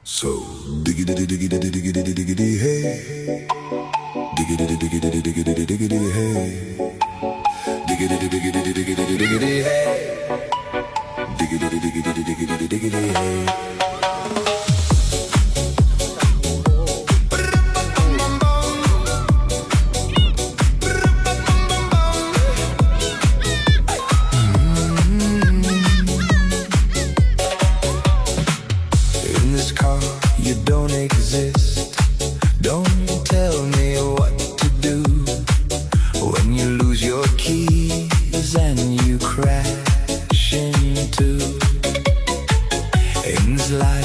So diggity diggity diggity diggity hey, diggity diggity diggity diggity hey, diggity diggity diggity diggity hey, diggity diggity diggity diggity hey. You don't exist. Don't tell me what to do when you lose your keys and you crash into things like